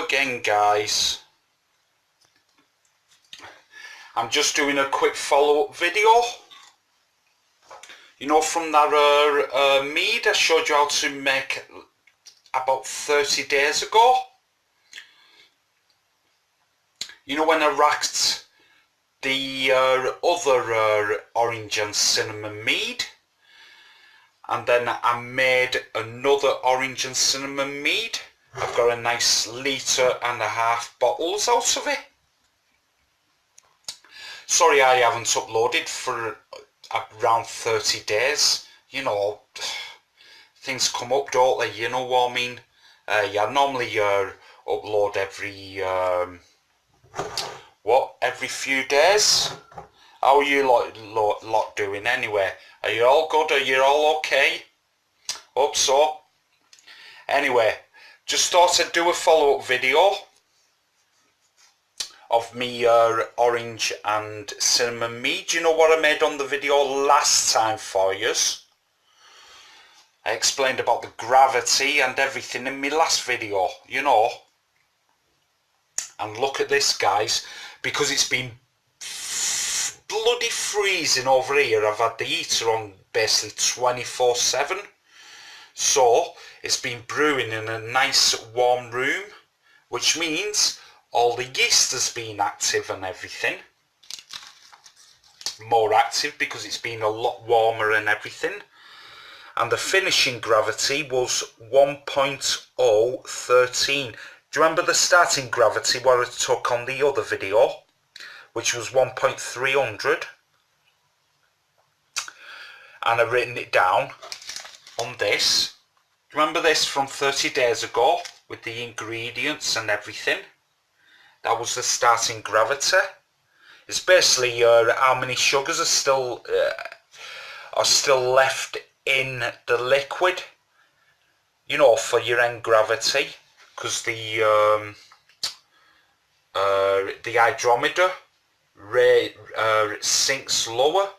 Hello again, guys. I'm just doing a quick follow-up video. You know, from that mead I showed you how to make about 30 days ago. You know, when I racked the other orange and cinnamon mead, and then I made another orange and cinnamon mead. I've got a nice litre-and-a-half bottles out of it. Sorry I haven't uploaded for around 30 days. You know, things come up, don't they? You know what I mean? Yeah, I normally upload every every few days. How are you lot doing anyway? Are you all good? Are you all okay? Hope so. Anyway, just thought I'd do a follow-up video of me orange and cinnamon mead. You know what I made on the video last time for yous? I explained about the gravity and everything in my last video, you know. And look at this, guys, because it's been bloody freezing over here. I've had the heater on basically 24/7. So it's been brewing in a nice warm room, which means all the yeast has been active and everything. More active because it's been a lot warmer and everything. And the finishing gravity was 1.013. Do you remember the starting gravity what I took on the other video, which was 1.300? And I've written it down on this. Remember this from 30 days ago with the ingredients and everything? That was the starting gravity. It's basically how many sugars are still left in the liquid, you know, for your end gravity, because the hydrometer rate sinks lower,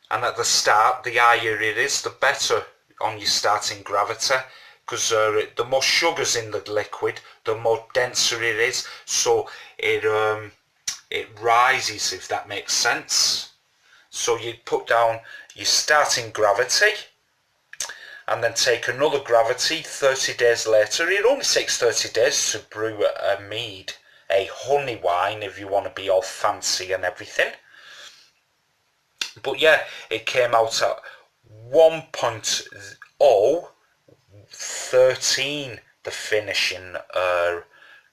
and at the start the higher it is the better on your starting gravity, because the more sugars in the liquid, the more denser it is, so it rises, if that makes sense. So you put down your starting gravity and then take another gravity 30 days later. It only takes 30 days to brew a mead, a honey wine, if you want to be all fancy and everything. But yeah, it came out at 1.013, the finishing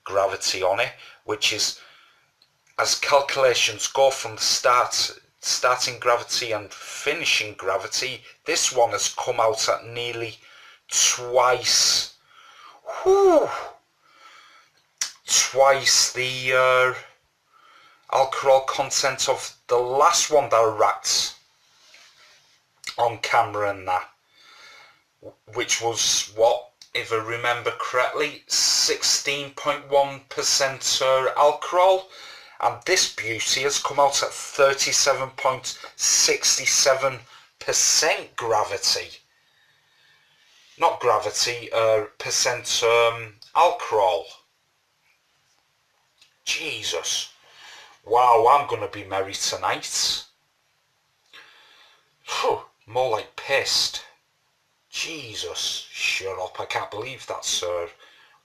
gravity on it, which is, as calculations go from the starting gravity and finishing gravity, this one has come out at nearly twice the alcohol content of the last one that I racked on camera and that, which was, what, if I remember correctly, 16.1% alcohol, and this beauty has come out at 37.67% gravity. Not gravity, percent alcohol. Jesus. Wow, I'm gonna be merry tonight. Whew, more like pissed. Jesus, shut up, I can't believe that, sir.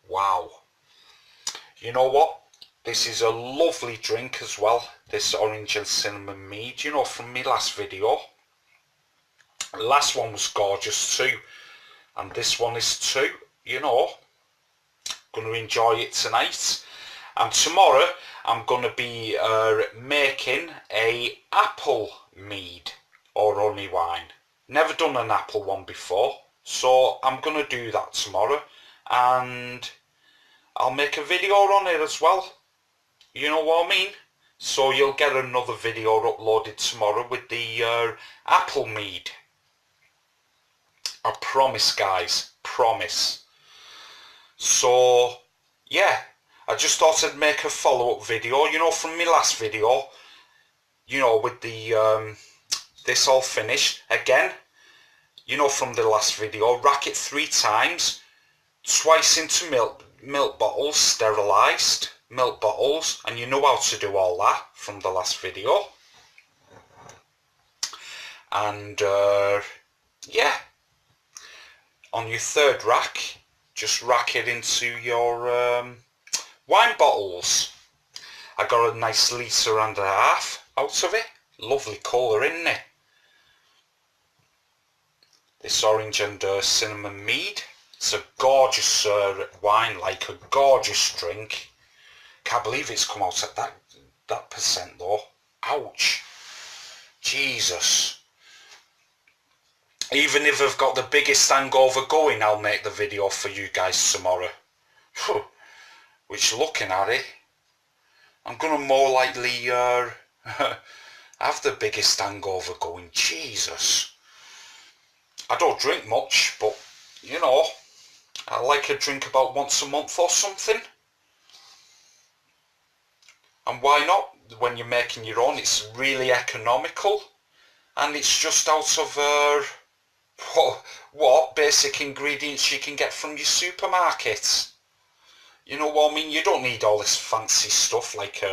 Wow. You know what? This is a lovely drink as well, this orange and cinnamon mead, you know, from my last video. The last one was gorgeous too, and this one is too, you know. Gonna enjoy it tonight. And tomorrow I'm gonna be making a apple mead or honey wine. Never done an apple one before, so I'm gonna do that tomorrow, and I'll make a video on it as well. You know what I mean? So you'll get another video uploaded tomorrow with the apple mead. I promise, guys, promise. So yeah, I just thought I'd make a follow-up video, you know, from my last video, you know, with the this all finished. Again, you know, from the last video, rack it 3 times, twice into milk, milk bottles, sterilised milk bottles, and you know how to do all that from the last video. And yeah, on your third rack, just rack it into your wine bottles. I got a nice litre and a half out of it. Lovely colour, isn't it? This orange and cinnamon mead. It's a gorgeous wine, like a gorgeous drink. Can't believe it's come out at that percent though. Ouch. Jesus. Even if I've got the biggest hangover going, I'll make the video for you guys tomorrow. Which, looking at it, I'm gonna more likely have the biggest hangover going. Jesus. I don't drink much, but you know, I like a drink about once a month or something. And why not? When you're making your own, it's really economical, and it's just out of what basic ingredients you can get from your supermarkets. You know what I mean? You don't need all this fancy stuff like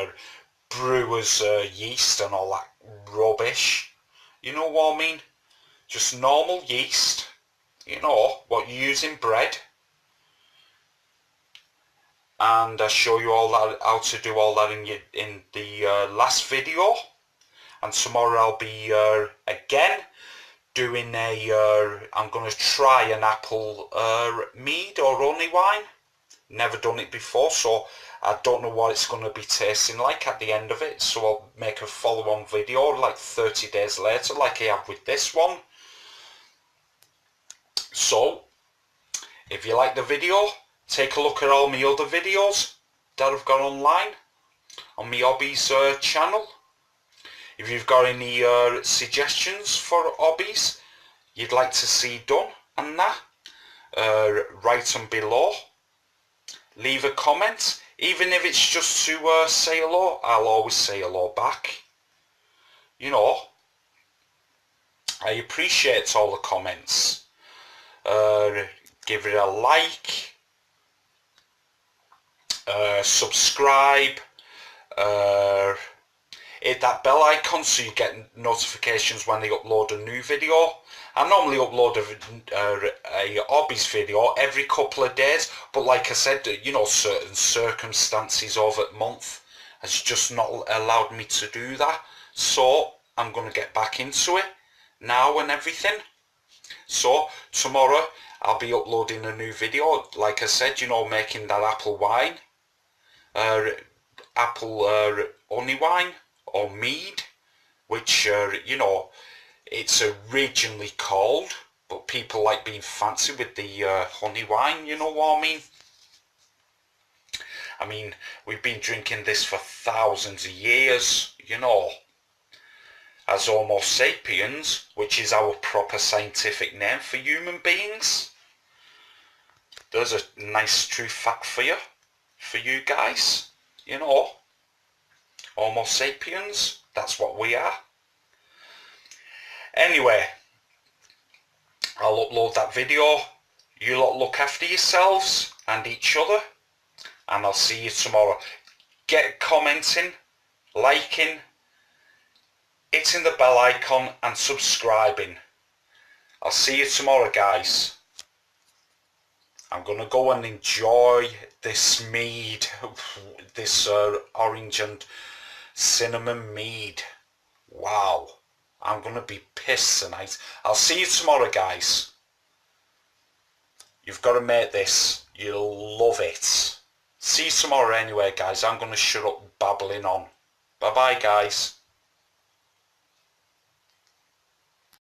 brewer's yeast and all that rubbish. You know what I mean? Just normal yeast. You know what you use in bread. And I show you all that, how to do all that in the last video. And tomorrow I'll be again doing I'm going to try an apple mead or honey wine. Never done it before, so I don't know what it's going to be tasting like at the end of it. So I'll make a follow-on video like 30 days later, like I have with this one. So if you like the video, take a look at all my other videos that I've got online on my hobbies channel. If you've got any suggestions for hobbies you'd like to see done and that, write them below. Leave a comment, even if it's just to say hello. I'll always say hello back. You know, I appreciate all the comments. Give it a like, subscribe, hit that bell icon so you get notifications when they upload a new video. I normally upload a hobbies video every couple of days, but like I said, you know, certain circumstances over the month has just not allowed me to do that. So I'm going to get back into it now and everything. So tomorrow I'll be uploading a new video, like I said, you know, making that apple wine, apple honey wine or mead, which you know, it's originally called, but people like being fancy with the honey wine, you know what I mean? I mean, we've been drinking this for thousands of years, you know, as Homo sapiens, which is our proper scientific name for human beings. There's a nice true fact for you guys, you know, Homo sapiens, that's what we are. Anyway, I'll upload that video. You lot look after yourselves and each other, and I'll see you tomorrow. Get commenting, liking, hitting the bell icon and subscribing. I'll see you tomorrow, guys. I'm going to go and enjoy this mead, this orange and cinnamon mead. Wow. I'm going to be pissed tonight. I'll see you tomorrow, guys. You've got to make this. You'll love it. See you tomorrow anyway, guys. I'm going to shut up babbling on. Bye-bye, guys.